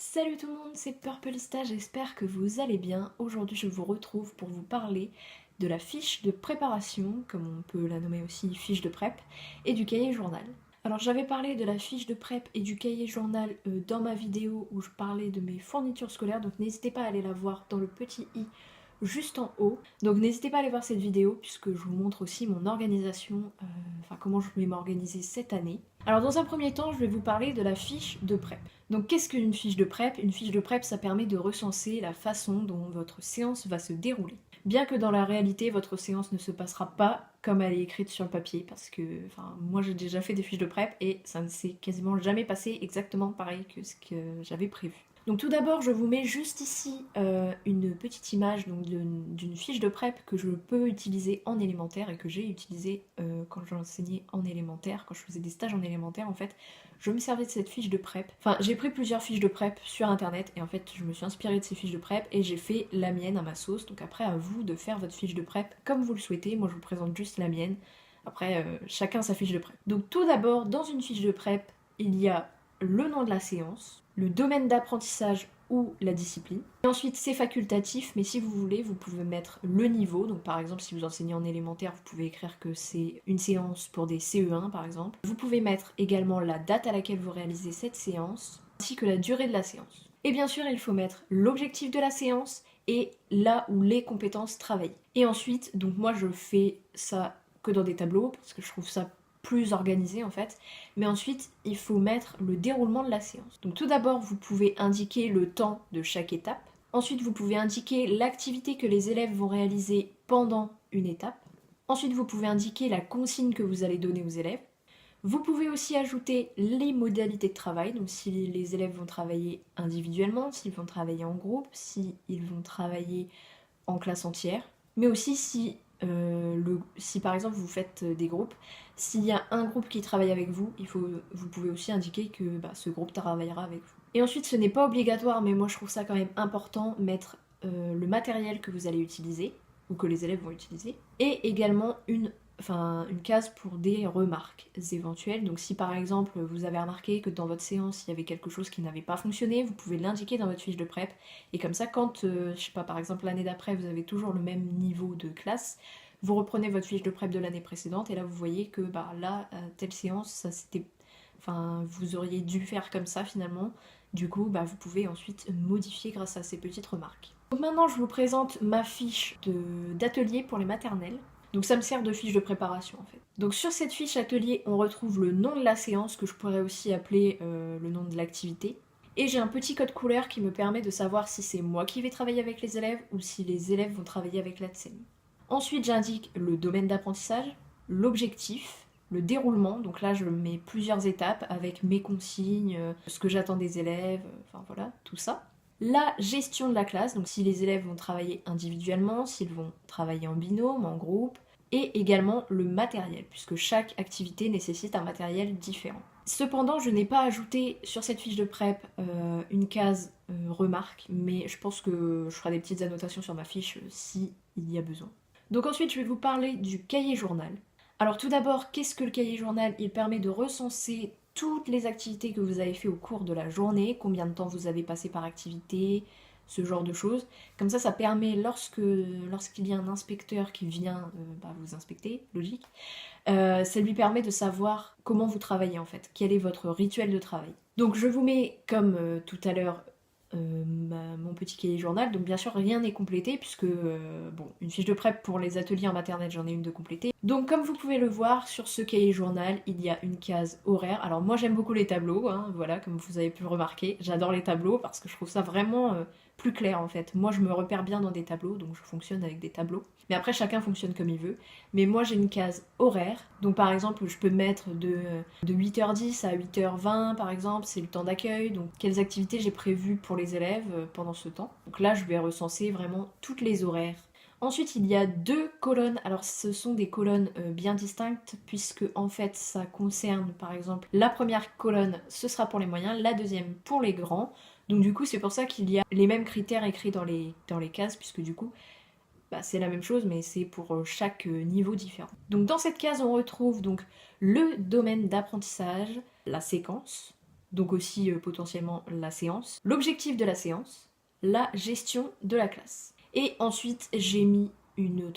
Salut tout le monde, c'est Purplista, j'espère que vous allez bien. Aujourd'hui je vous retrouve pour vous parler de la fiche de préparation, comme on peut la nommer aussi fiche de prep, et du cahier journal. Alors j'avais parlé de la fiche de prep et du cahier journal dans ma vidéo où je parlais de mes fournitures scolaires, donc n'hésitez pas à aller la voir dans le petit i juste en haut. Donc n'hésitez pas à aller voir cette vidéo puisque je vous montre aussi mon organisation, enfin comment je vais m'organiser cette année. Alors dans un premier temps, je vais vous parler de la fiche de prep. Donc qu'est-ce qu'une fiche de prep? Une fiche de prep, ça permet de recenser la façon dont votre séance va se dérouler. Bien que dans la réalité, votre séance ne se passera pas comme elle est écrite sur le papier, parce que moi j'ai déjà fait des fiches de prep et ça ne s'est quasiment jamais passé exactement pareil que ce que j'avais prévu. Donc tout d'abord, je vous mets juste ici une petite image d'une fiche de prep que je peux utiliser en élémentaire et que j'ai utilisée quand j'enseignais en élémentaire, quand je faisais des stages en élémentaire en fait. Je me servais de cette fiche de prep. Enfin, j'ai pris plusieurs fiches de prep sur internet et en fait, je me suis inspirée de ces fiches de prep et j'ai fait la mienne à ma sauce. Donc après, à vous de faire votre fiche de prep comme vous le souhaitez. Moi, je vous présente juste la mienne. Après, chacun sa fiche de prep. Donc tout d'abord, dans une fiche de prep, il y a le nom de la séance, le domaine d'apprentissage ou la discipline. Et ensuite, c'est facultatif, mais si vous voulez, vous pouvez mettre le niveau. Donc par exemple, si vous enseignez en élémentaire, vous pouvez écrire que c'est une séance pour des CE1 par exemple. Vous pouvez mettre également la date à laquelle vous réalisez cette séance, ainsi que la durée de la séance. Et bien sûr, il faut mettre l'objectif de la séance et là où les compétences travaillent. Et ensuite, donc moi je fais ça que dans des tableaux, parce que je trouve ça plus organisé en fait, mais ensuite il faut mettre le déroulement de la séance. Donc tout d'abord vous pouvez indiquer le temps de chaque étape, ensuite vous pouvez indiquer l'activité que les élèves vont réaliser pendant une étape, ensuite vous pouvez indiquer la consigne que vous allez donner aux élèves, vous pouvez aussi ajouter les modalités de travail, donc si les élèves vont travailler individuellement, s'ils vont travailler en groupe, s'ils vont travailler en classe entière, mais aussi si par exemple vous faites des groupes, s'il y a un groupe qui travaille avec vous, vous pouvez aussi indiquer que ce groupe travaillera avec vous. Et ensuite, ce n'est pas obligatoire, mais moi je trouve ça quand même important, mettre le matériel que vous allez utiliser, ou que les élèves vont utiliser, et également une case pour des remarques éventuelles. Donc si par exemple vous avez remarqué que dans votre séance il y avait quelque chose qui n'avait pas fonctionné, vous pouvez l'indiquer dans votre fiche de prep. Et comme ça, quand, je sais pas, par exemple l'année d'après vous avez toujours le même niveau de classe, vous reprenez votre fiche de prep de l'année précédente et là vous voyez que là, telle séance, ça c'était... Enfin, vous auriez dû faire comme ça finalement. Du coup, vous pouvez ensuite modifier grâce à ces petites remarques. Donc maintenant, je vous présente ma fiche d'atelier pour les maternelles. Donc ça me sert de fiche de préparation en fait. Donc sur cette fiche atelier, on retrouve le nom de la séance que je pourrais aussi appeler le nom de l'activité. Et j'ai un petit code couleur qui me permet de savoir si c'est moi qui vais travailler avec les élèves ou si les élèves vont travailler avec la TSEM. Ensuite, j'indique le domaine d'apprentissage, l'objectif, le déroulement. Donc là, je mets plusieurs étapes avec mes consignes, ce que j'attends des élèves, enfin voilà, tout ça. La gestion de la classe, donc si les élèves vont travailler individuellement, s'ils vont travailler en binôme, en groupe, et également le matériel, puisque chaque activité nécessite un matériel différent. Cependant, je n'ai pas ajouté sur cette fiche de prep une case remarque, mais je pense que je ferai des petites annotations sur ma fiche si il y a besoin. Donc ensuite, je vais vous parler du cahier journal. Alors tout d'abord, qu'est-ce que le cahier journal? Il permet de recenser toutes les activités que vous avez fait au cours de la journée, combien de temps vous avez passé par activité, ce genre de choses. Comme ça permet, lorsqu'il y a un inspecteur qui vient vous inspecter, logique, ça lui permet de savoir comment vous travaillez en fait, quel est votre rituel de travail. Donc je vous mets, comme tout à l'heure, mon petit cahier journal, donc bien sûr rien n'est complété puisque une fiche de prep pour les ateliers en maternelle j'en ai une de complétée. Donc comme vous pouvez le voir sur ce cahier journal il y a une case horaire. Alors moi j'aime beaucoup les tableaux, voilà, comme vous avez pu le remarquer, j'adore les tableaux parce que je trouve ça vraiment plus clair en fait. Moi je me repère bien dans des tableaux, donc je fonctionne avec des tableaux. Mais après chacun fonctionne comme il veut. Mais moi j'ai une case horaire, donc par exemple je peux mettre de 8h10 à 8h20 par exemple, c'est le temps d'accueil, donc quelles activités j'ai prévues pour les élèves pendant ce temps. Donc là je vais recenser vraiment toutes les horaires. Ensuite il y a deux colonnes, alors ce sont des colonnes bien distinctes puisque en fait ça concerne par exemple la première colonne ce sera pour les moyens, la deuxième pour les grands. Donc du coup c'est pour ça qu'il y a les mêmes critères écrits dans les cases puisque du coup c'est la même chose, mais c'est pour chaque niveau différent. Donc dans cette case, on retrouve donc le domaine d'apprentissage, la séquence, donc aussi potentiellement la séance, l'objectif de la séance, la gestion de la classe. Et ensuite j'ai mis une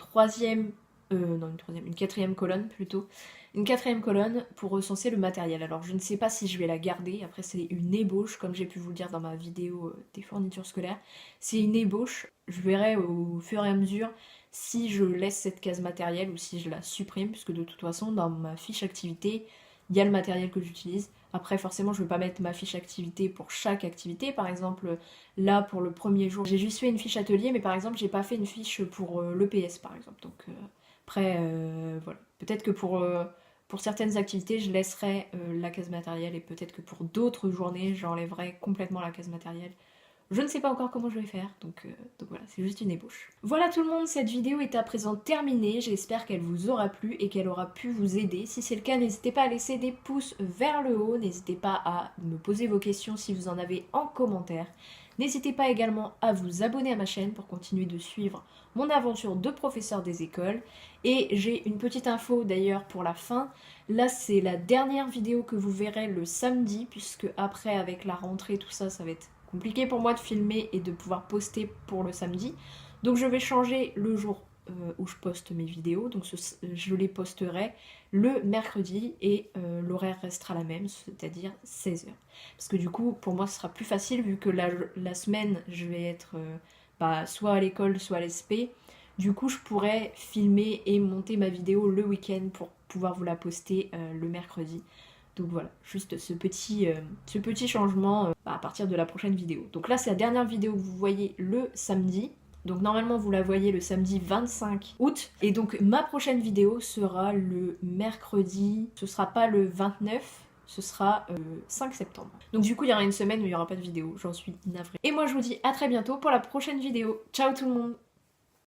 quatrième colonne plutôt, une quatrième colonne pour recenser le matériel. Alors je ne sais pas si je vais la garder, après c'est une ébauche, comme j'ai pu vous le dire dans ma vidéo des fournitures scolaires, c'est une ébauche, je verrai au fur et à mesure si je laisse cette case matériel ou si je la supprime, puisque de toute façon dans ma fiche activité, il y a le matériel que j'utilise. Après forcément je ne vais pas mettre ma fiche activité pour chaque activité, par exemple là pour le premier jour j'ai juste fait une fiche atelier, mais par exemple j'ai pas fait une fiche pour l'EPS par exemple, donc après voilà, peut-être que pour certaines activités je laisserai la case matériel et peut-être que pour d'autres journées j'enlèverai complètement la case matériel. Je ne sais pas encore comment je vais faire, donc voilà, c'est juste une ébauche. Voilà tout le monde, cette vidéo est à présent terminée, j'espère qu'elle vous aura plu et qu'elle aura pu vous aider. Si c'est le cas, n'hésitez pas à laisser des pouces vers le haut, n'hésitez pas à me poser vos questions si vous en avez en commentaire. N'hésitez pas également à vous abonner à ma chaîne pour continuer de suivre mon aventure de professeur des écoles. Et j'ai une petite info d'ailleurs pour la fin. Là c'est la dernière vidéo que vous verrez le samedi, puisque après avec la rentrée tout ça, ça va être compliqué pour moi de filmer et de pouvoir poster pour le samedi. Donc je vais changer le jour où je poste mes vidéos. Donc je les posterai le mercredi et l'horaire restera la même, c'est-à-dire 16h. Parce que du coup, pour moi, ce sera plus facile vu que la semaine, je vais être soit à l'école, soit à l'ESP. Du coup, je pourrais filmer et monter ma vidéo le week-end pour pouvoir vous la poster le mercredi. Donc voilà, juste ce petit changement à partir de la prochaine vidéo. Donc là, c'est la dernière vidéo que vous voyez le samedi. Donc normalement, vous la voyez le samedi 25 août. Et donc ma prochaine vidéo sera le mercredi, ce sera pas le 29, ce sera 5 septembre. Donc du coup, il y aura une semaine où il n'y aura pas de vidéo, j'en suis navrée. Et moi, je vous dis à très bientôt pour la prochaine vidéo. Ciao tout le monde!